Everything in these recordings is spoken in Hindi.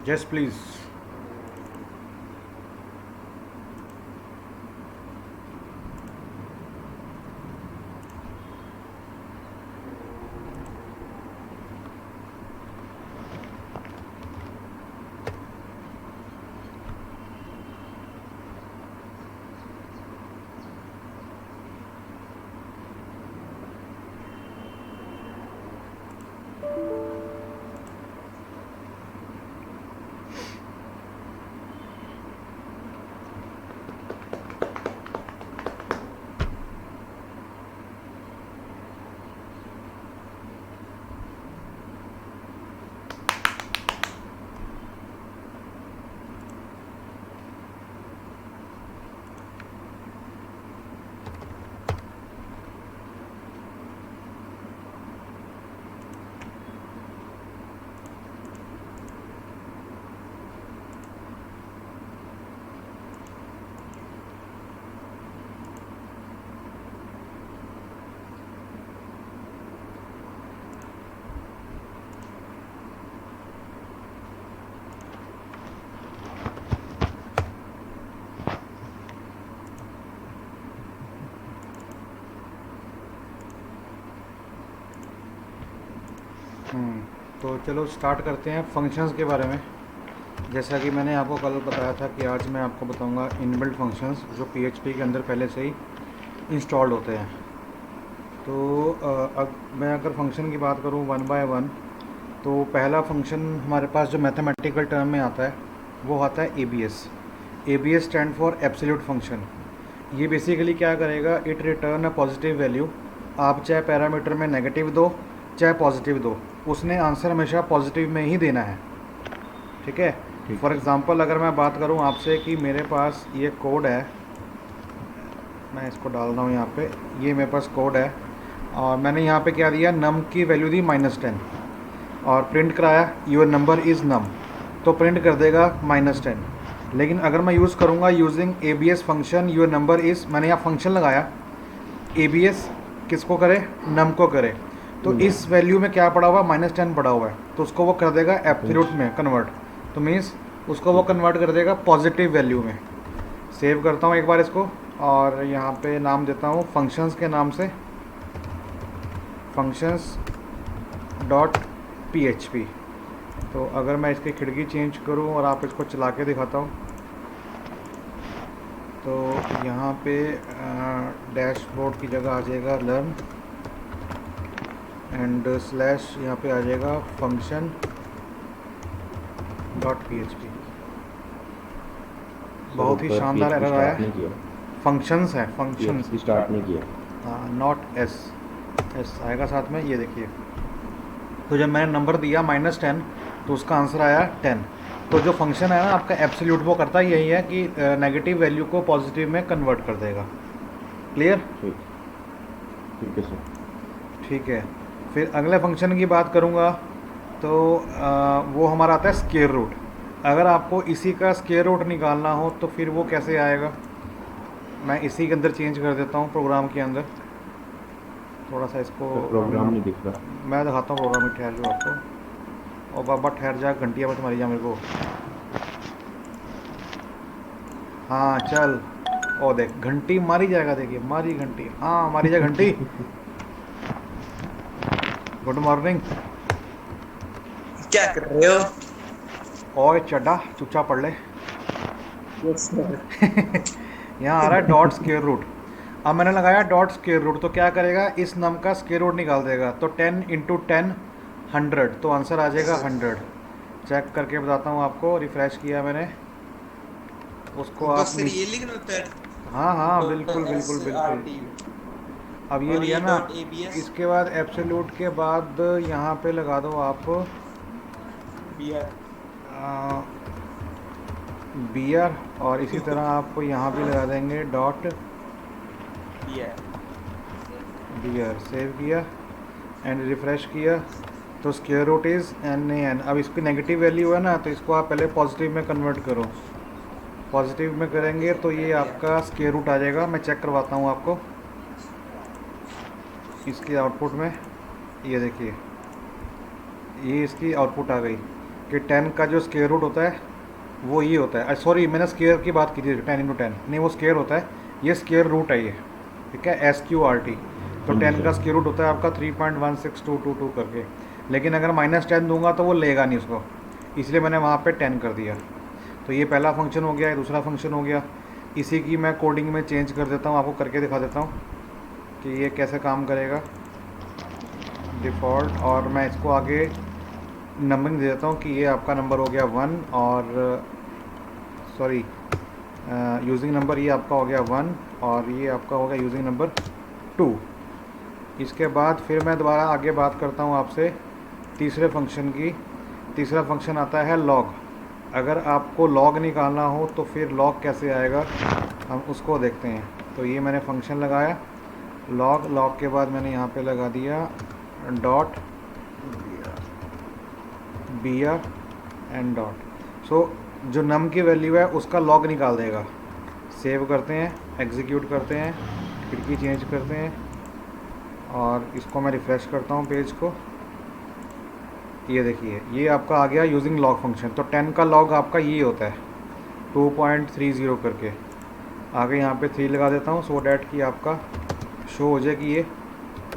Yes, please. तो चलो स्टार्ट करते हैं फंक्शंस के बारे में। जैसा कि मैंने आपको कल बताया था कि आज मैं आपको बताऊंगा इनबिल्ट फंक्शंस जो पीएचपी के अंदर पहले से ही इंस्टॉल्ड होते हैं। तो मैं अगर फंक्शन की बात करूं वन बाय वन, तो पहला फंक्शन हमारे पास जो मैथमेटिकल टर्म में आता है वो आता है ABS. ABS stand for absolute function. ये बेसिकली क्या करेगा, it return a positive value. आप चाहे पैरामीटर में नेगेटिव दो चाहे पॉजिटिव दो, उसने आंसर हमेशा पॉजिटिव में ही देना है। ठीक है। फॉर एग्ज़ाम्पल अगर मैं बात करूं आपसे कि मेरे पास ये कोड है, मैं इसको डाल रहा हूँ यहाँ पे, ये मेरे पास कोड है और मैंने यहाँ पे क्या दिया, नम की वैल्यू दी -10 और प्रिंट कराया योर नंबर इज़ नम, तो प्रिंट कर देगा -10। लेकिन अगर मैं यूज़ करूँगा using ABS function your number is, मैंने यहाँ फंक्शन लगाया, एबीएस किसको करे, नम को करे, तो इस वैल्यू में क्या पड़ा हुआ, -10 पड़ा हुआ है, तो उसको वो कर देगा एब्सोल्यूट में कन्वर्ट। तो मीन्स उसको वो कन्वर्ट कर देगा पॉजिटिव वैल्यू में। सेव करता हूँ एक बार इसको और यहाँ पे नाम देता हूँ फंक्शंस के नाम से, फंक्शंस डॉट पीएचपी। तो अगर मैं इसकी खिड़की चेंज करूँ और आप इसको चला के दिखाता हूँ, तो यहाँ पे डैशबोर्ड की जगह आ जाएगा लर्न एंड स्लैश, यहाँ पे आ जाएगा फंक्शन डॉट पीएचपी। बहुत ही शानदार एरर आया है। फंक्शंस है, फंक्शंस स्टार्ट नहीं किया, नॉट एस, एस आएगा साथ में, ये देखिए। तो जब मैंने नंबर दिया -10 तो उसका आंसर आया 10। तो जो फंक्शन है ना आपका एब्सोल्यूट, वो करता यही है कि नेगेटिव वैल्यू को पॉजिटिव में कन्वर्ट कर देगा। क्लियर? ठीक है सर। ठीक है। फिर अगले फंक्शन की बात करूँगा तो वो हमारा आता है स्क्वायर रूट। अगर आपको इसी का स्क्वायर रूट निकालना हो तो फिर वो कैसे आएगा, मैं इसी के अंदर चेंज कर देता हूँ प्रोग्राम के अंदर, थोड़ा सा इसको प्रोग्राम नहीं दिख रहा। मैं दिखाता हूँ प्रोग्राम में, ठहर जाओ आपको। और बाबा ठहर जा, घंटियाँ मत मारी जा मेरे को। हाँ चल, ओ देख घंटी मारी जाएगा, देखिए मारी घंटी, हाँ मारी जाए घंटी। Good morning. क्या कर रहे हो? ओए चड्डा चुपचाप पढ़ ले। Yes sir. यहाँ आ रहा है डॉट स्क्वायर रूट। अब मैंने लगाया डॉट स्क्वायर रूट, तो क्या करेगा, इस नम का स्क्वायर रूट निकाल देगा। तो 10 इंटू 10 100, तो आंसर आ जाएगा 100। चेक करके बताता हूँ आपको, रिफ्रेश किया मैंने उसको, आप बस सर ये लिखना होता है हाँ हाँ बिल्कुल बिल्कुल बिल्कुल। SRT अब ये और लिया ये ना, डॉट ABS इसके बाद एब्सोल्यूट के बाद यहाँ पे लगा दो आप BR बियर, और इसी तरह आप यहाँ भी लगा देंगे डॉट BR। बियर। सेव किया एंड रिफ्रेश किया, तो स्क्वायर रूट इज़ NaN। अब इसकी नेगेटिव वैल्यू है ना, तो इसको आप पहले पॉजिटिव में कन्वर्ट करो। पॉजिटिव में करेंगे तो ये आपका स्क्वायर रूट आ जाएगा। मैं चेक करवाता हूँ आपको इसकी आउटपुट में, ये देखिए ये इसकी आउटपुट आ गई। कि 10 का जो स्क्वायर रूट होता है वो ये होता है, सॉरी मैंने स्क्वायर की बात की थी, 10 × 10 नहीं, वो स्क्वायर होता है, ये स्क्वायर रूट है ये, ठीक है, SQRT। तो 10 का स्क्वायर रूट होता है आपका 3.16222 करके, लेकिन अगर -10 दूंगा तो वो लेगा नहीं उसको, इसलिए मैंने वहाँ पे 10 कर दिया। तो ये पहला फंक्शन हो गया, ये दूसरा फंक्शन हो गया। इसी की मैं कोडिंग में चेंज कर देता हूँ, आपको करके दिखा देता हूँ कि ये कैसे काम करेगा डिफ़ॉल्ट, और मैं इसको आगे नंबरिंग दे देता हूँ कि ये आपका नंबर हो गया 1, और सॉरी यूजिंग नंबर ये आपका हो गया 1, और ये आपका हो गया यूजिंग नंबर 2। इसके बाद फिर मैं दोबारा आगे बात करता हूँ आपसे तीसरे फंक्शन की। तीसरा फंक्शन आता है लॉग। अगर आपको लॉग निकालना हो तो फिर लॉग कैसे आएगा हम उसको देखते हैं। तो ये मैंने फंक्शन लगाया लॉग, लॉग के बाद मैंने यहाँ पे लगा दिया डॉट br एंड डॉट। सो जो नम की वैल्यू है उसका लॉग निकाल देगा। सेव करते हैं, एग्जीक्यूट करते हैं, खिड़की चेंज करते हैं, और इसको मैं रिफ़्रेश करता हूँ पेज को। ये देखिए ये आपका आ गया यूजिंग लॉग फंक्शन। तो 10 का लॉग आपका ये होता है 2.30 करके। आगे यहाँ पे 3 लगा देता हूँ सो डैट कि आपका शो हो जाए कि ये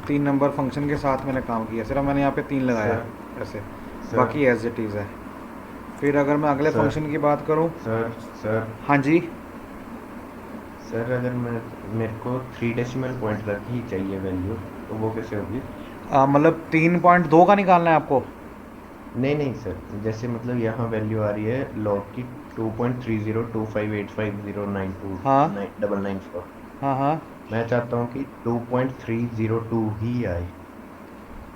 3 नंबर फंक्शन के साथ मैंने काम किया। सिर्फ मैंने यहाँ पे 3 लगाया ऐसे, बाकी एज इट इज़ है। फिर अगर मैं अगले फंक्शन की बात करूँ, सर हाँ जी सर, अगर मेरे को 3 डेसिमल पॉइंट तक ही चाहिए वैल्यू, तो वो कैसे होगी? मतलब 3.2 का निकालना है आपको? नहीं सर, जैसे मतलब यहाँ वैल्यू आ रही है लॉग की 2.3025855092 हाँ 994। हाँ, मैं चाहता हूँ कि 2.302 ही आए।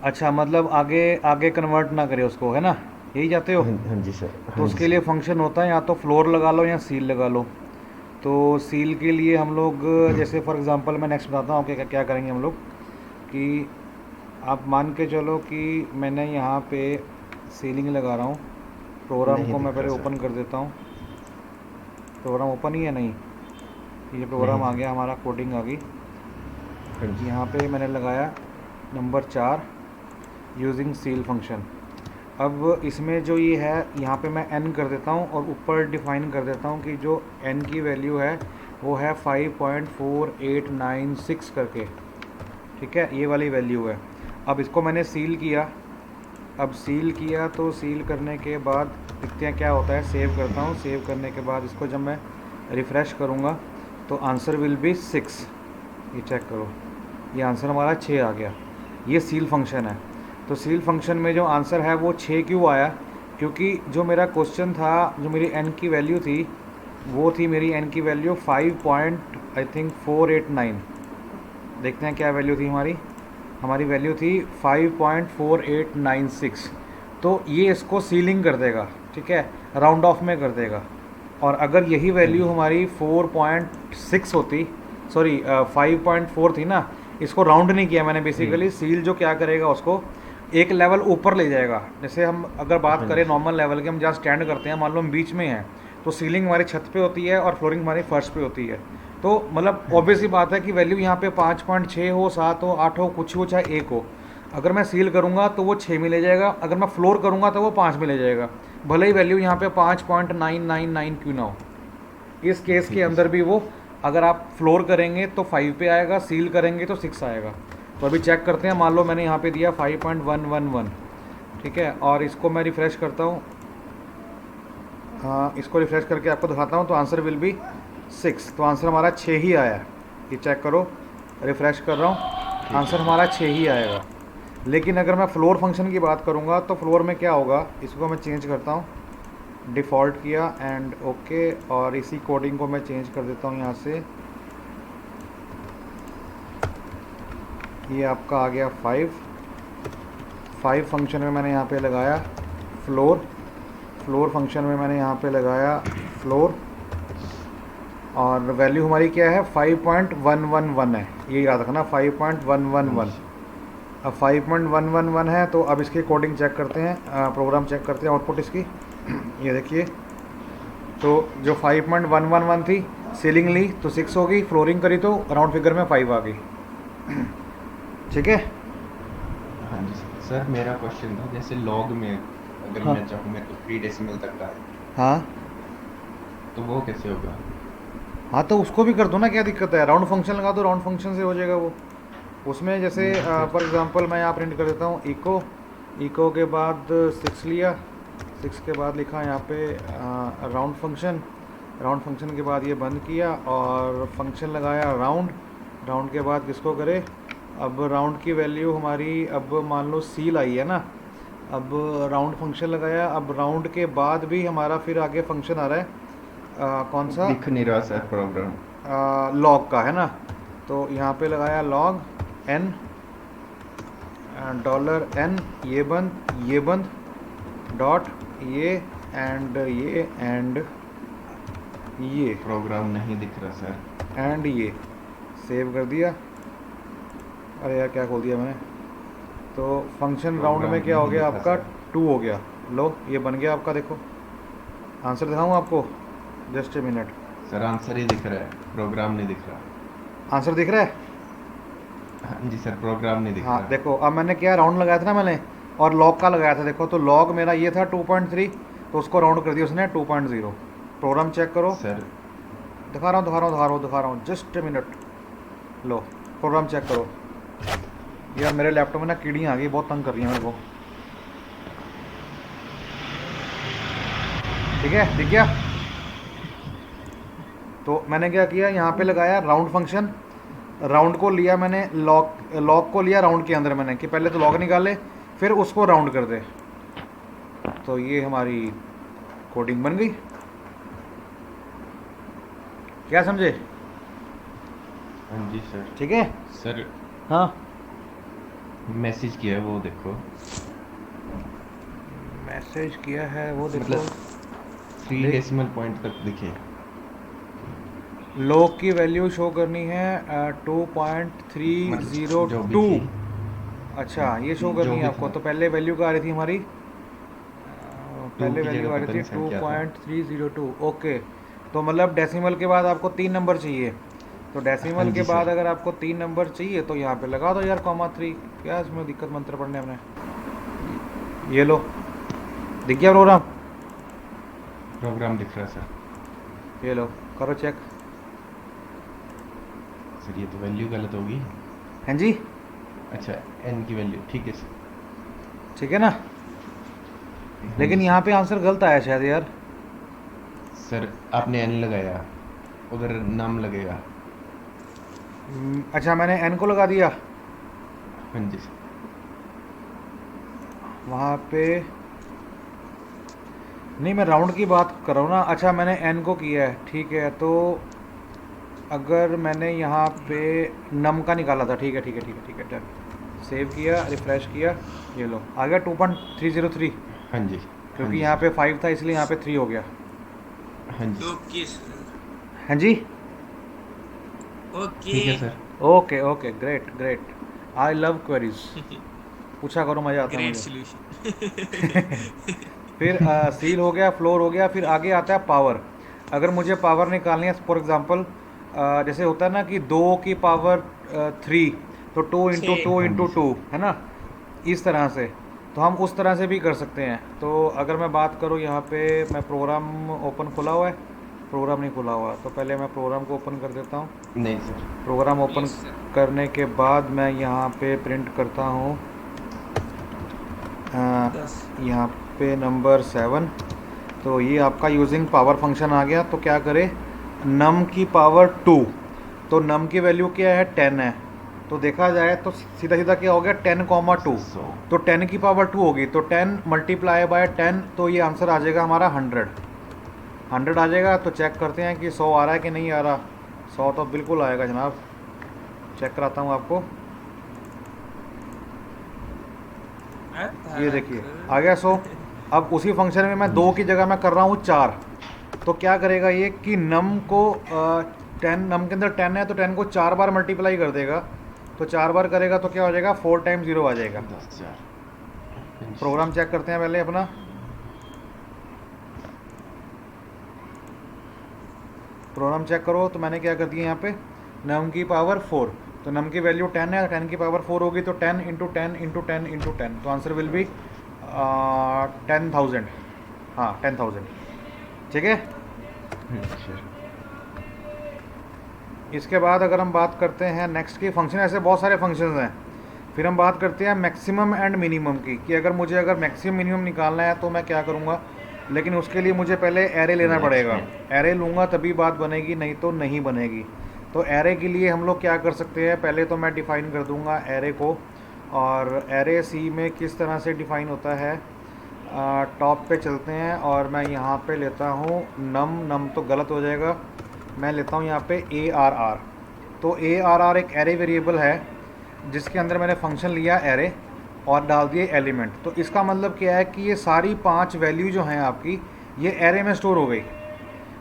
अच्छा, मतलब आगे आगे कन्वर्ट ना करे उसको, है ना, यही चाहते हो? हाँ जी सर। तो उसके लिए फंक्शन होता है या तो फ्लोर लगा लो या सील लगा लो। तो सील के लिए हम लोग जैसे फॉर एग्जांपल मैं नेक्स्ट बताता हूँ कि क्या करेंगे हम लोग, कि आप मान के चलो कि मैंने यहाँ पे सीलिंग लगा रहा हूँ। प्रोग्राम को मैं पहले ओपन कर देता हूँ। प्रोग्राम ओपन ही है नहीं, ये प्रोग्राम आ गया हमारा, कोडिंग आ गई। यहाँ पे मैंने लगाया नंबर 4 यूजिंग सील फंक्शन। अब इसमें जो ये है यहाँ पे मैं n कर देता हूँ और ऊपर डिफ़ाइन कर देता हूँ कि जो n की वैल्यू है वो है 5.4896 करके, ठीक है, ये वाली वैल्यू है। अब इसको मैंने सील किया। अब सील किया तो सील करने के बाद देखते हैं क्या होता है। सेव करता हूँ। सेव करने के बाद इसको जब मैं रिफ़्रेश करूँगा तो आंसर विल बी 6। ये चेक करो, ये आंसर हमारा 6 आ गया। ये सील फंक्शन है। तो सील फंक्शन में जो आंसर है वो 6 क्यों आया? क्योंकि जो मेरा क्वेश्चन था, जो मेरी n की वैल्यू थी, वो थी मेरी n की वैल्यू 5.489। देखते हैं क्या वैल्यू थी हमारी। हमारी वैल्यू थी 5.4896। तो ये इसको सीलिंग कर देगा, ठीक है, राउंड ऑफ में कर देगा। और अगर यही वैल्यू हमारी 4.6 होती, सॉरी 5.4 थी ना, इसको राउंड नहीं किया मैंने बेसिकली। सील जो क्या करेगा उसको एक लेवल ऊपर ले जाएगा। जैसे हम अगर बात करें नॉर्मल लेवल की, हम जहाँ स्टैंड करते हैं, मान लो हम बीच में हैं, तो सीलिंग हमारी छत पे होती है और फ्लोरिंग हमारी फर्श पे होती है। तो मतलब ऑब्वियस ही बात है कि वैल्यू यहाँ पे 5.6 हो, 7 हो, 8 हो, कुछ हो, चाहे 1 हो। अगर मैं सील करूँगा तो वो 6 में ले जाएगा, अगर मैं फ्लोर करूँगा तो वो 5 में ले जाएगा, भले ही वैल्यू यहाँ पे 5.999 क्यों ना हो। इस केस के अंदर भी वो, अगर आप फ्लोर करेंगे तो 5 पे आएगा, सील करेंगे तो 6 आएगा। तो अभी चेक करते हैं। मान लो मैंने यहाँ पे दिया 5.111, ठीक है, और इसको मैं रिफ़्रेश करता हूँ। हाँ, इसको रिफ़्रेश करके आपको दिखाता हूँ। तो आंसर विल बी 6। तो आंसर हमारा 6 ही आया है। ये चेक करो, रिफ़्रेश कर रहा हूँ, आंसर हमारा 6 ही आएगा। लेकिन अगर मैं फ्लोर फंक्शन की बात करूँगा तो फ्लोर में क्या होगा, इसको मैं चेंज करता हूँ। डिफ़ॉल्ट किया एंड ओके, और इसी कोडिंग को मैं चेंज कर देता हूँ यहाँ से। ये आपका आ गया 5 फंक्शन में मैंने यहाँ पे लगाया फ्लोर फंक्शन में मैंने यहाँ पे लगाया फ्लोर, और वैल्यू हमारी क्या है 5.111 है। ये याद रखना 5.111। अब 5.111 है। तो अब इसकी कोडिंग चेक करते हैं, प्रोग्राम चेक करते हैं, आउटपुट इसकी। ये देखिए, तो जो 5.111 थी, सीलिंग ली तो 6 हो गई, फ्लोरिंग करी तो राउंड फिगर में 5 आ गई। ठीक है। हाँ जी सर, मेरा क्वेश्चन था जैसे लॉग में अगर हाँ मैं चाहूँ मेरे को 3 डेसिमल तक का है, हाँ तो वो कैसे होगा? हाँ, तो उसको भी कर दो ना, क्या दिक्कत है? राउंड फंक्शन लगा दो, राउंड फंक्शन से हो जाएगा वो। उसमें जैसे नहीं सर। फॉर एग्जांपल मैं यहाँ प्रिंट कर देता हूँ इको, इको के बाद 6 लिया, 6 के बाद लिखा यहाँ पे राउंड फंक्शन, राउंड फंक्शन के बाद ये बंद किया और फंक्शन लगाया राउंड, राउंड के बाद किसको करे, अब राउंड की वैल्यू हमारी अब मान लो सील आई है ना, अब राउंड फंक्शन लगाया, अब राउंड के बाद भी हमारा फिर आगे फंक्शन आ रहा है कौन सा, दिख नहीं रहा सर प्रोग्राम। लॉग का है ना, तो यहाँ पे लगाया लॉग एन डॉलर एन, ये बंद डॉट ये एंड ये प्रोग्राम नहीं दिख रहा सर। एंड ये सेव कर दिया। अरे यार क्या खोल दिया मैंने, तो फंक्शन राउंड में प्रोग्राम क्या हो नहीं गया दिखा आपका, सर। 2 हो गया। लो ये बन गया आपका, देखो आंसर दिखाऊँ आपको, just a minute. Sir answer ही दिख रहा है, प्रोग्राम नहीं दिख रहा। आंसर दिख रहा है? हाँ जी सर, प्रोग्राम नहीं दिख हाँ रहा। देखो, अब मैंने क्या राउंड लगाया था ना मैंने, और लॉग का लगाया था, देखो तो लॉग मेरा ये था 2.3, तो उसको राउंड कर दिया उसने 2.0। प्रोग्राम चेक करो, सर दिखा रहा हूँ जस्ट ए मिनट। लो प्रोग्राम चेक करो। यार मेरे लैपटॉप में ना कीड़ियाँ आ गई, बहुत तंग कर रही हैं मेरे को। ठीक है, दिख गया? तो मैंने क्या किया, यहाँ पे लगाया राउंड फंक्शन, राउंड को लिया मैंने, लॉग को लिया राउंड के अंदर मैंने, कि पहले तो लॉग निकाले फिर उसको राउंड कर दे। तो ये हमारी कोडिंग बन गई। क्या समझे? हाँ जी सर। ठीक है। सर हाँ मैसेज किया है वो देखो, मैसेज किया है वो देखो, मतलब 3 देख डेसिमल पॉइंट तक दिखे। लॉग की वैल्यू शो करनी है मतलब जो भी 2.302। थी, अच्छा ये शो जो करनी है भी आपको, था। तो पहले वैल्यू क्या आ रही थी हमारी, 2 पहले की वैल्यू जगह आ पता रही नहीं थी सर क्या था। 2.302। ओके, तो मतलब डेसिमल के बाद आपको 3 नंबर चाहिए, तो हाँ डेसिमल के जी बाद सर। अगर आपको 3 नंबर चाहिए तो यहाँ पे लगा दो यार कॉमा 3, क्या इसमें दिक्कत मंत्र पढ़ने में। ये लो दिख गया प्रोग्राम, प्रोग्राम दिख रहा है सर। ये लो करो चेक। सर ये तो वैल्यू गलत होगी। हैं जी? अच्छा, एन की वैल्यू ठीक है सर। ठीक है ना, हाँ लेकिन जी यहाँ सर। पे आंसर गलत आया शायद यार। सर आपने एन लगाया, उधर नाम लगेगा। अच्छा मैंने एन को लगा दिया हाँ जी सर। वहाँ पे, नहीं मैं राउंड की बात कर रहा हूँ ना। अच्छा मैंने एन को किया है, ठीक है, तो अगर मैंने यहाँ पे नम का निकाला था, ठीक है ठीक है ठीक है ठीक है, डन, सेव किया, रिफ्रेश किया, ये लो आ गया 2.303, हाँ जी। हाँ क्योंकि जी यहाँ सर। पे 5 था इसलिए यहाँ पे 3 हो गया। हाँ जी। ओके हाँ जी, ओके ठीक है sir. Okay okay, great great, I love queries, पूछा करो, मज़ा आता है ग्रेट मुझे। सॉल्यूशन। फिर सील हो गया, फ्लोर हो गया, फिर आगे आता है पावर। अगर मुझे पावर निकालनी है, फॉर एग्जांपल जैसे होता है ना कि 2 की पावर 3, तो 2 हाँ इंटू जी टू सर। है ना, इस तरह से, तो हम उस तरह से भी कर सकते हैं। तो अगर मैं बात करूँ यहाँ पे, मैं प्रोग्राम ओपन खुला हुआ है, प्रोग्राम नहीं खुला हुआ, तो पहले मैं प्रोग्राम को ओपन कर देता हूँ। नहीं sir. Program open yes sir. करने के बाद मैं यहाँ पे प्रिंट करता हूँ दस यहाँ पे नंबर 7। तो ये आपका यूजिंग पावर फंक्शन आ गया। तो क्या करे, नम की पावर 2, तो नम की वैल्यू क्या है, 10 है, तो देखा जाए तो सीधा सीधा क्या हो गया, 10,2, 100। तो 10 की पावर 2 होगी, तो 10 मल्टीप्लाई बाय 10, तो ये आंसर आ जाएगा हमारा 100 आ जाएगा। तो चेक करते हैं कि 100 आ रहा है कि नहीं आ रहा। 100 तो बिल्कुल आएगा जनाब, चेक कराता हूँ आपको। ये देखिए आ गया 100। अब उसी फंक्शन में मैं 2 की जगह मैं कर रहा हूँ 4, तो क्या करेगा ये कि नम को 10, नम के अंदर 10 है, तो 10 को 4 बार मल्टीप्लाई कर देगा, तो 4 बार करेगा तो क्या हो जाएगा, 4 टाइम्स 0 आ जाएगा। 10,000। हाँ जी। प्रोग्राम चेक करते हैं पहले अपना। प्रोग्राम चेक करो, तो मैंने क्या कर दिया यहाँ पे, नम की पावर 4, तो नम की वैल्यू 10 है, 10 की पावर 4 होगी, तो 10 इंटू 10 इंटू 10 इंटू 10, तो आंसर विल बी 10,000, हाँ 10,000, ठीक है। सर इसके बाद अगर हम बात करते हैं नेक्स्ट की फंक्शन, ऐसे बहुत सारे फंक्शंस हैं। फिर हम बात करते हैं मैक्सिमम एंड मिनिमम की, कि अगर मैक्सिमम मिनिमम निकालना है तो मैं क्या करूँगा, लेकिन उसके लिए मुझे पहले एरे लेना पड़ेगा। एरे लूँगा तभी बात बनेगी, नहीं तो नहीं बनेगी। तो एरे के लिए हम लोग क्या कर सकते हैं, पहले तो मैं डिफ़ाइन कर दूँगा एरे को, और एरे सी में किस तरह से डिफ़ाइन होता है। टॉप पे चलते हैं और मैं यहाँ पे लेता हूँ नम तो गलत हो जाएगा, मैं लेता हूँ यहाँ पे ARR। तो ARR एक एरे वेरिएबल है जिसके अंदर मैंने फंक्शन लिया एरे और डाल दिए एलिमेंट। तो इसका मतलब क्या है कि ये सारी 5 वैल्यू जो हैं आपकी, ये एरे में स्टोर हो गई।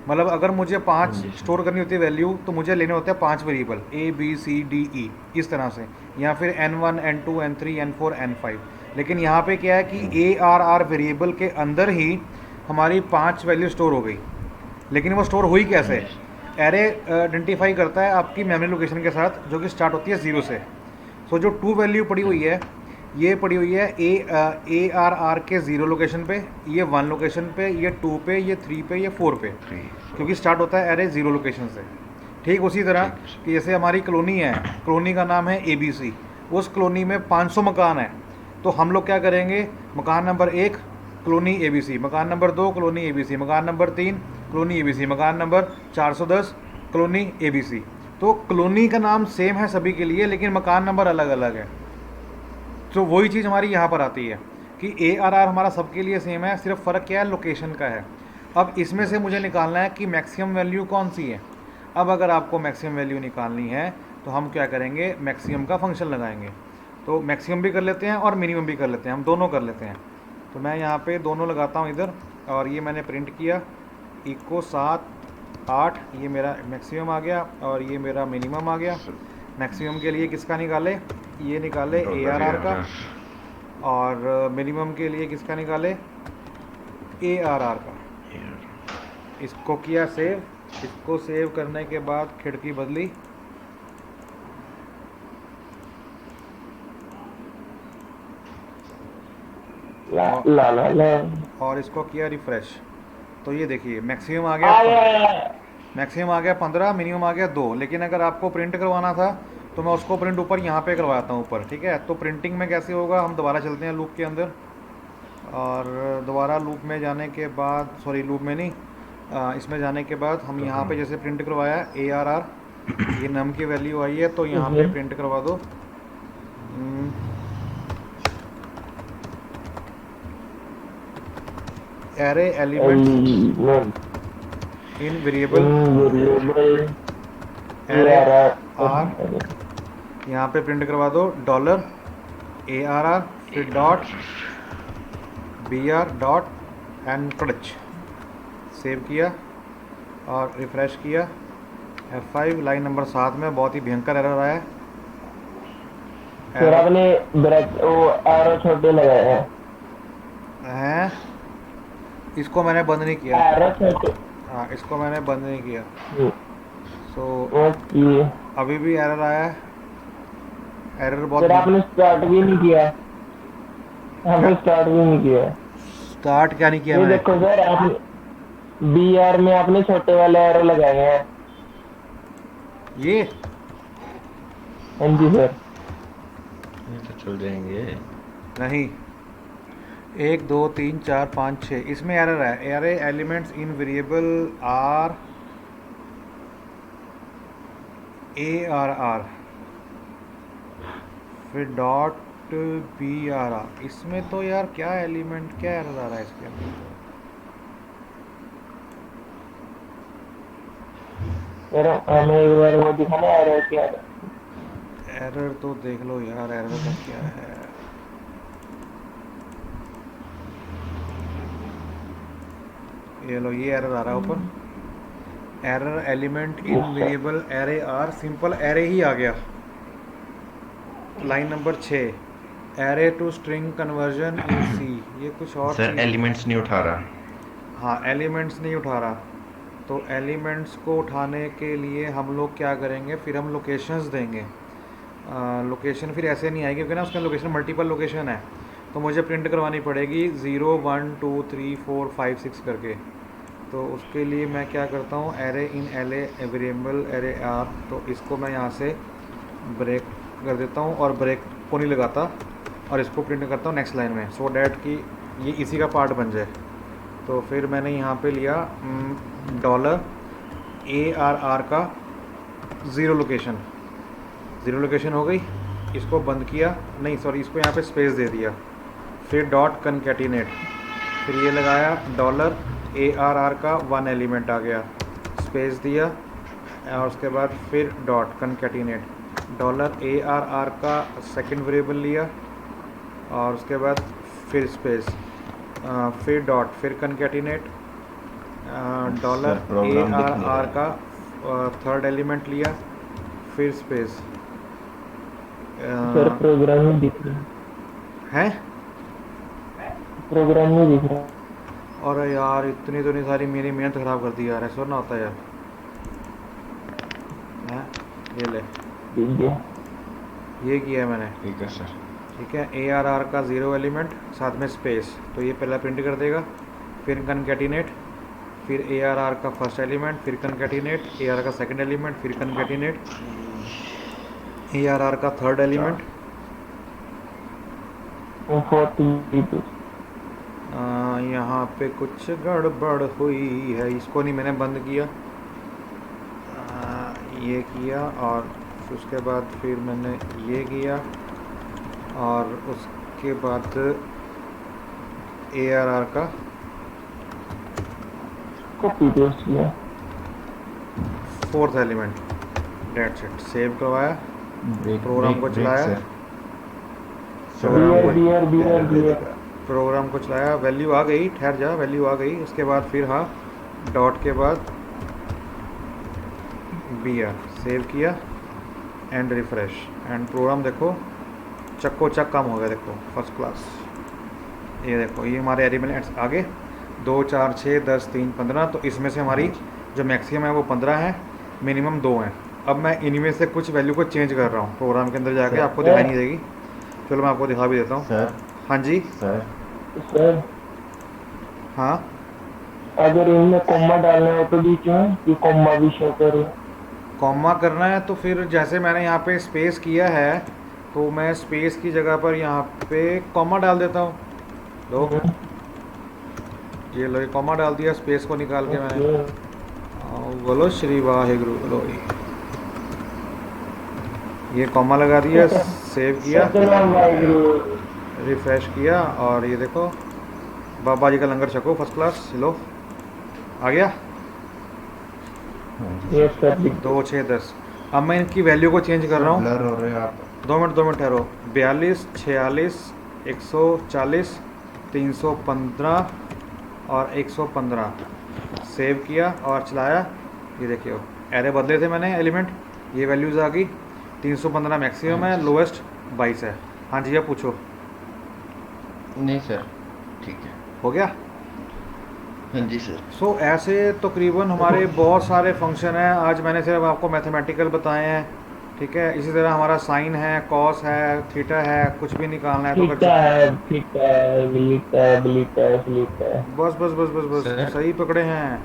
मतलब अगर मुझे 5 स्टोर करनी होती है वैल्यू, तो मुझे लेने होते हैं 5 वेरिएबल ABCDE इस तरह से, या फिर N1 N2 N3 N4 N5। लेकिन यहाँ पे क्या है कि ARR वेरिएबल के अंदर ही हमारी 5 वैल्यू स्टोर हो गई। लेकिन वो स्टोर हुई कैसे, एरे आइडेंटिफाई करता है आपकी मेमोरी लोकेशन के साथ, जो कि स्टार्ट होती है 0 से। सो जो 2 वैल्यू पड़ी हुई है, ये पड़ी हुई है ARR के 0 लोकेशन पे, ये 1 लोकेशन पे, ये 2 पे, ये 3 पे, ये 4 पे, क्योंकि स्टार्ट होता है एरे 0 लोकेशन से। ठीक उसी तरह कि जैसे हमारी कॉलोनी है, कॉलोनी का नाम है ABC, उस कॉलोनी में 500 मकान है। तो हम लोग क्या करेंगे, मकान नंबर 1 कॉलोनी ABC, मकान नंबर 2 कॉलोनी ABC, मकान नंबर 3 कॉलोनी ABC, मकान नंबर 410 कॉलोनी ABC। तो कॉलोनी का नाम सेम है सभी के लिए, लेकिन मकान नंबर अलग अलग है। तो वही चीज़ हमारी यहाँ पर आती है कि ARR हमारा सबके लिए सेम है, सिर्फ फ़र्क क्या है, लोकेशन का है। अब इसमें से मुझे निकालना है कि मैक्सिमम वैल्यू कौन सी है। अब अगर आपको मैक्सिमम वैल्यू निकालनी है तो हम क्या करेंगे, मैक्सिमम का फंक्शन लगाएंगे। तो मैक्सिमम भी कर लेते हैं और मिनिमम भी कर लेते हैं, हम दोनों कर लेते हैं। तो मैं यहाँ पे दोनों लगाता हूँ इधर, और ये मैंने प्रिंट किया इको 7 8, ये मेरा मैक्सिमम आ गया और ये मेरा मिनिमम आ गया। मैक्सिमम के लिए किसका निकाले, ये निकाले ARR का, और मिनिमम के लिए किसका निकाले, ARR का। इसको किया सेव, इसको सेव करने के बाद खिड़की बदली, और इसको किया रिफ्रेश। तो ये देखिए मैक्सिमम आ गया, मैक्सिमम आ गया 15, मिनिमम आ गया 2। लेकिन अगर आपको प्रिंट करवाना था तो मैं उसको प्रिंट ऊपर यहाँ पे करवाता हूँ ऊपर, ठीक है। तो प्रिंटिंग में कैसे होगा, हम दोबारा चलते हैं लूप के अंदर, और दोबारा लूप में जाने के बाद, सॉरी लूप में नहीं, इसमें जाने के बाद हम यहाँ पे जैसे प्रिंट करवाया ARR, ये नम की वैल्यू आई है, तो यहाँ पे प्रिंट करवा दो array element in variable ARR, यहाँ पे प्रिंट करवा दो $ARR, फिर .br.encrypt। सेव किया और रिफ़्रेश किया, F5, लाइन नंबर 7 में बहुत ही भयंकर एरर आया फिर आपने वो एरो छोटे लगाए हैं। इसको मैंने बंद नहीं किया, एरो छोटे, हाँ इसको मैंने बंद नहीं किया। सो ओके, अभी भी एरर आया है, एरर बहुत। फिर आपने स्टार्ट भी नहीं किया, आपने स्टार्ट भी नहीं किया। स्टार्ट क्या नहीं किया ये मैंने, देखो सर, आपने BR में आपने छोटे वाले एरो लगाए हैं। ये हाँ जी सर, ये तो चल जाएंगे। नहीं, 1 2 3 4 5 6, इसमें एरर है, array elements in variable ARR, फिर .br। इसमें तो यार क्या एलिमेंट, क्या एरर आ रहा है इसके अंदर। सर हमें एक बार वो दिखाना एरो क्या है। एरर तो देख लो यार, एरर का क्या है। ये लो, ये एरर आ रहा है ऊपर, error element in variable array R, simple array ही आ गया। Line number 6, array to string conversion in C, ये कुछ और सर एलिमेंट्स नहीं उठा रहा। हाँ एलिमेंट्स नहीं उठा रहा, तो एलिमेंट्स को उठाने के लिए हम लोग क्या करेंगे, फिर हम लोकेशंस देंगे। लोकेशन फिर ऐसे नहीं आएगी क्योंकि ना उसका लोकेशन मल्टीपल लोकेशन है। तो मुझे प्रिंट करवानी पड़ेगी 0 1 2 3 4 5 6 करके। तो उसके लिए मैं क्या करता हूँ, एरे इन एले वेरिएबल एरे आर, तो इसको मैं यहाँ से ब्रेक कर देता हूँ और ब्रेक को नहीं लगाता और इसको प्रिंट करता हूँ नेक्स्ट लाइन में, सो डैट कि ये इसी का पार्ट बन जाए। तो फिर मैंने यहाँ पे लिया डॉलर ARR का ज़ीरो लोकेशन हो गई, इसको बंद किया, नहीं सॉरी इसको यहाँ पे स्पेस दे दिया, फिर डॉट कनकैटिनेट, फिर ये लगाया डॉलर ARR का 1 एलिमेंट आ गया, स्पेस दिया और उसके बाद फिर डॉट कनकैटिनेट, डॉलर ARR का सेकंड वेरिएबल लिया और उसके बाद फिर स्पेस, फिर डॉट, फिर कनकैटिनेट, डॉलर ARR का थर्ड एलिमेंट लिया, फिर स्पेस। सर प्रोग्राम नहीं दिख रहा, है प्रोग्राम नहीं दिख रहा। और यार इतनी तो नहीं सारी मेरी मेहनत ख़राब कर दी यार, ऐसा ना होता यार। हैं ये ले, दिख गया। ये किया है मैंने, ठीक है सर। ठीक है। ARR का 0 एलिमेंट साथ में स्पेस, तो ये पहला प्रिंट कर देगा, फिर कनकैटिनेट, फिर ARR का फर्स्ट एलिमेंट, फिर कनकैटिनेट, ARR का सेकंड एलिमेंट, फिर कनकैटिनेट, ARR का थर्ड एलिमेंट, 42 यहाँ पे कुछ गड़बड़ हुई है, इसको नहीं मैंने बंद किया, ये किया और उसके बाद फिर मैंने ये किया और उसके बाद ARR का कॉपी पेस्ट किया। Fourth element, that's it. Save करवाया, ब्रेक प्रोग्राम को चलाया, प्रोग्राम को चलाया, वैल्यू आ गई, ठहर जा, वैल्यू आ गई। उसके बाद फिर हाँ डॉट के बाद BR, सेव किया एंड रिफ्रेश, एंड प्रोग्राम देखो चक्को चक काम हो गया, देखो फर्स्ट क्लास। ये देखो ये हमारे एलिमेंट्स आ गए 2 4 6 10 3 15, तो इसमें से हमारी जो मैक्सिमम है वो 15 है, मिनिमम 2 हैं। अब मैं इनमें से कुछ वैल्यू को चेंज कर रहा हूँ प्रोग्राम के अंदर जाके, आपको दिखाई नहीं देगी, चलो मैं आपको दिखा भी देता हूँ। सर हाँ जी सर हाँ, अगर इनमें कॉमा डालना है तो बीच में ये कॉमा भी शो करे। कॉमा करना है तो फिर जैसे मैंने यहाँ पे स्पेस किया है, तो मैं स्पेस की जगह पर यहाँ पे कॉमा डाल देता हूँ। लो ये लो, ये कॉमा डाल दिया, स्पेस को निकाल के मैंने, बोलो श्री वाहेगुरु, लो ये कॉमा लगा दिया, सेव किया, रिफ्रेश किया और ये देखो बाबा जी का लंगर छको फर्स्ट क्लास। लो आ गया 2 6 10। अब मैं इनकी वैल्यू को चेंज कर रहा हूँ, ब्लर हो रहे हो आप। 2 मिनट ठहरो, 42 46 140 315 और 115, सेव किया और चलाया। ये देखिए एरे बदले थे मैंने एलिमेंट, ये वैल्यूज़ आ गई, 315 मैक्सिमम है, लोएस्ट 22 है। हाँ जी अब पूछो। नहीं सर ठीक है, हो गया। हाँ जी सर। सो ऐसे तकरीबन हमारे बहुत सारे फंक्शन हैं, आज मैंने सिर्फ आपको मैथमेटिकल बताए हैं, ठीक है। इसी तरह हमारा साइन है, कॉस है, थीटा है, कुछ भी निकालना है तो थीटा है, थीटा है, बीटा है, बीटा है, बीटा है। बस बस बस बस बस सही पकड़े हैं।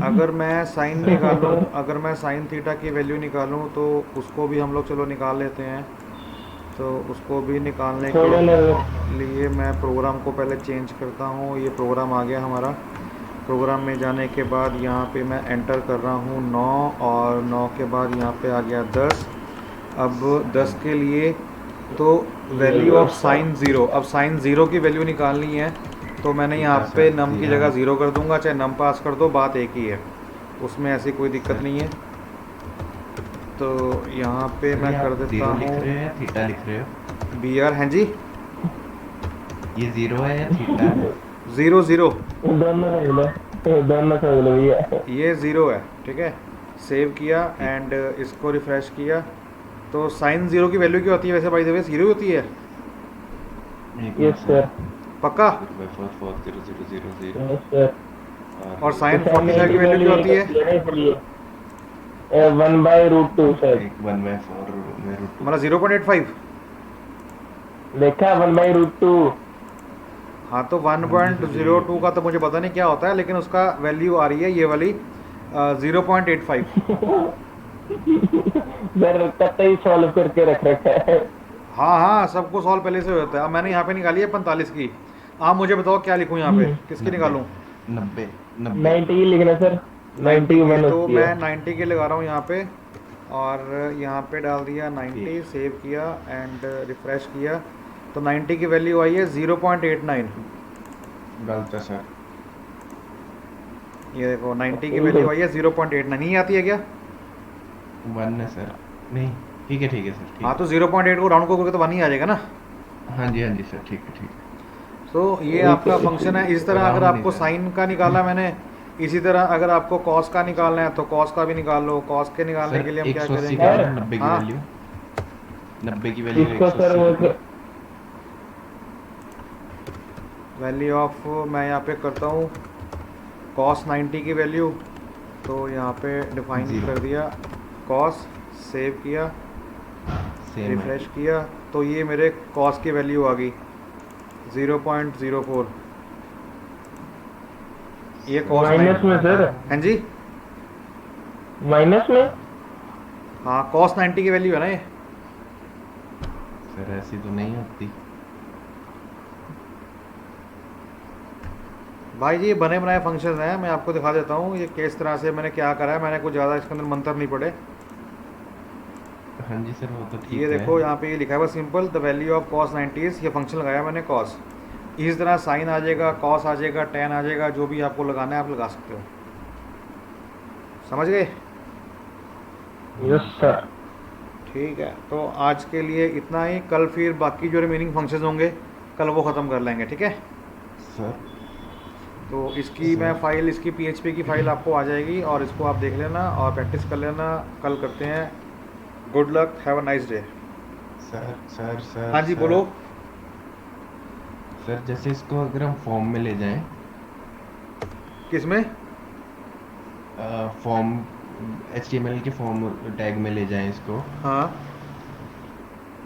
अगर मैं साइन निकालूं, अगर मैं साइन थीटा की वैल्यू निकालूं तो उसको भी हम लोग चलो निकाल लेते हैं। तो उसको भी निकालने के लिए मैं प्रोग्राम को पहले चेंज करता हूँ। ये प्रोग्राम आ गया हमारा, प्रोग्राम में जाने के बाद यहाँ पे मैं एंटर कर रहा हूँ 9 और 9 के बाद यहाँ पे आ गया 10। अब 10 के लिए तो वैल्यू ऑफ साइन 0, अब साइन 0 की वैल्यू निकालनी है तो मैंने यहाँ पे नम की जगह 0 कर दूंगा, चाहे नम पास कर दो, बात एक ही है, उसमें ऐसी कोई दिक्कत नहीं है। तो यहाँ पे मैं कर देता हूँ, लिख रहे हैं थीटा लिख रहे हो, BR हैं जी, ये 0 है या थीटा है? 0 0, दोनों समझ लो भैया, ये 0 है, ठीक है। सेव किया एंड इसको रिफ्रेश किया। तो साइन 0 की वैल्यू क्या होती है वैसे, बाय द वे 0 होती है, यस सर, पक्का। 4400000 यस सर। और साइन 45 की वैल्यू क्या होती है, 1/√2 सर, 1/4 में रूट हमारा 0.85। देखा 1/√2। हाँ तो 1.02 का तो मुझे पता नहीं क्या होता है, लेकिन उसका वैल्यू आ रही है ये वाली 0.85। सर कतई सॉल्व करके रख रखा है। हाँ हाँ, सबको सॉल्व पहले से होता है। अब मैंने यहाँ पे निकाली है 45 की। आप मुझे बताओ क्या लिखूँ यहाँ पे, किसकी निकालूं? 90 90 90 की लिखना सर। 90 की, 91 तो होती मैं है। 90 की लगा रहा हूँ यहाँ पे, और यहाँ पे डाल दिया 90, सेव किया एंड रिफ्रेश किया, तो 90 की वैल्यू आई है 0.89। गलत है सर। ये देखो 90 की वैल्यू आई है 0.89, नहीं आती है क्या? 1 है सर। नहीं, ठीक है सर, ठीक हाँ है। तो 0.8 को राउंड करोगे तो 1 ही आ जाएगा ना। हाँ जी सर, ठीक है। तो ये आपका फंक्शन है। इस तरह अगर राउंड नहीं आपको सर। साइन का निकाला मैंने, इसी तरह अगर आपको कॉस का निकालना है तो कॉस का भी निकाल लो। कॉस के निकालने सर के लिए हम क्या 180 करेंगे? का 90 की हाँ, वैल्यू, 90 की वैल्यू इसको सर 180 वो वैल्यू ऑफ मैं यहाँ पे करता हूँ कॉस 90 की वैल्यू, तो यहाँ पे डिफाइन Zero। कर दिया कॉस, सेव किया, सेम है। रिफ्रेश किया, तो ये मेरे कॉस की वैल्यू आ गई 0.04। ये कॉस माइनस में सर, हाँ जी, माइनस में। हाँ कॉस 90 की वैल्यू है ना ये। सर ऐसी तो नहीं होती। भाई जी ये बने बनाए फंक्शन हैं, मैं आपको दिखा देता हूँ ये किस तरह से मैंने क्या करा है। मैंने कुछ ज़्यादा इसके अंदर मंत्र नहीं पड़े। हाँ जी सर, वो तो ठीक ये है। देखो यहाँ पे ये लिखा है बस simple the value of cos 90 ये फंक्शन लगाया मैंने कॉस। इस तरह साइन आ जाएगा, कॉस आ जाएगा, टेन आ जाएगा, जो भी आपको लगाना है आप लगा सकते हो। समझ गए? Yes sir. ठीक है, तो आज के लिए इतना ही। कल फिर बाकी जो रिमेनिंग फंक्शंस होंगे कल वो ख़त्म कर लेंगे, ठीक है? सर तो इसकी मैं फ़ाइल, इसकी PHP की फ़ाइल आपको आ जाएगी और इसको आप देख लेना और प्रैक्टिस कर लेना। कल करते हैं। Good luck, have a nice day. Sir sir sir हाँ जी सर, बोलो। सर जैसे इसको अगर हम फॉर्म में ले जाएं, किस में? फॉर्म HTML के फॉर्म टैग में ले जाएं इसको, हाँ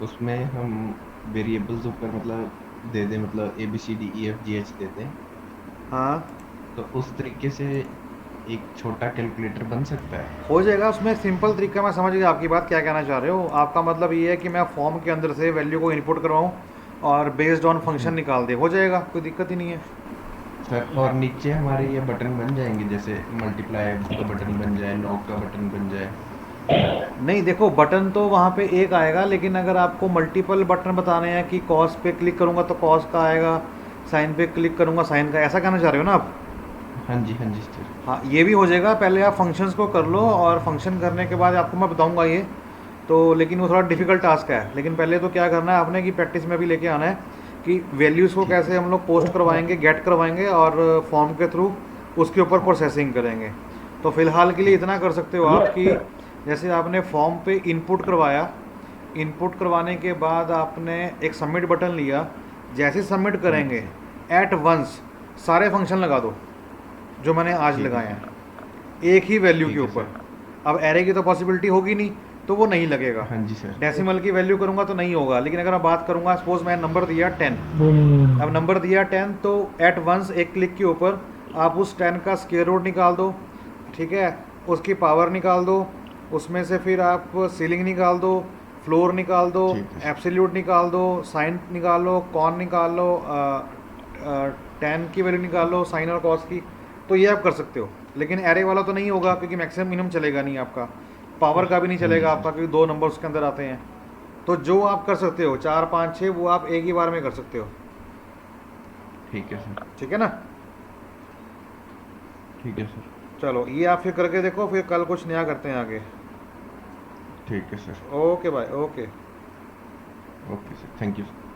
उसमें हम वेरिएबल्स ऊपर मतलब दे दें, मतलब ABCDEFGH दे दें, हाँ तो उस तरीके से एक छोटा कैलकुलेटर बन सकता है। हो जाएगा। उसमें सिंपल तरीका, मैं समझ गया आपकी बात क्या कहना चाह रहे हो। आपका मतलब ये है कि मैं फॉर्म के अंदर से वैल्यू को इनपुट करवाऊँ और बेस्ड ऑन फंक्शन निकाल दे, हो जाएगा, कोई दिक्कत ही नहीं है। सर और नीचे हमारे ये बटन बन जाएंगे, जैसे मल्टीप्लाई का बटन बन जाए, लॉग का बटन बन जाए। नहीं देखो, बटन तो वहाँ पे एक आएगा, लेकिन अगर आपको मल्टीपल बटन बताने हैं कि कॉस पे क्लिक करूँगा तो कॉस का आएगा, साइन पे क्लिक करूँगा साइन का, ऐसा कहना चाह रहे हो ना आप? हाँ जी सर। हाँ ये भी हो जाएगा। पहले आप फंक्शंस को कर लो और फंक्शन करने के बाद आपको मैं बताऊँगा ये तो, लेकिन वो थोड़ा डिफिकल्ट टास्क है। लेकिन पहले तो क्या करना है आपने कि प्रैक्टिस में भी लेके आना है कि वैल्यूज़ को कैसे हम लोग पोस्ट करवाएंगे, गेट करवाएंगे और फॉर्म के थ्रू उसके ऊपर प्रोसेसिंग करेंगे। तो फ़िलहाल के लिए इतना कर सकते हो आप कि जैसे आपने फॉर्म पे इनपुट करवाया, इनपुट करवाने के बाद आपने एक सबमिट बटन लिया, जैसे सबमिट करेंगे एट वंस सारे फंक्शन लगा दो जो मैंने आज लगाए हैं एक ही वैल्यू के ऊपर। अब एरे की तो पॉसिबिलिटी होगी नहीं, तो वो नहीं लगेगा। हाँ जी सर। डेसिमल की वैल्यू करूँगा तो नहीं होगा। लेकिन अगर मैं बात करूँगा, सपोज मैं नंबर दिया 10, अब नंबर दिया 10, तो एट वंस एक क्लिक के ऊपर आप उस 10 का स्क्वायर रूट निकाल दो, ठीक है, उसकी पावर निकाल दो, उसमें से फिर आप सीलिंग निकाल दो, फ्लोर निकाल दो, एब्सोल्यूट निकाल दो, साइन निकाल लो, कॉन निकाल लो, टेन की वैल्यू निकाल लो, साइन और कॉस की। तो ये आप कर सकते हो। लेकिन एरे वाला तो नहीं होगा क्योंकि मैक्सिमम मिनिमम चलेगा नहीं आपका, पावर का भी नहीं चलेगा आपका, क्योंकि 2 नंबर उसके अंदर आते हैं। तो जो आप कर सकते हो 4, 5, 6 वो आप एक ही बार में कर सकते हो। ठीक है सर। ठीक है ना? ठीक है सर। चलो ये आप फिर करके देखो, फिर कल कुछ नया करते हैं आगे। ठीक है सर। ओके भाई, okay. Okay sir, thank you sir.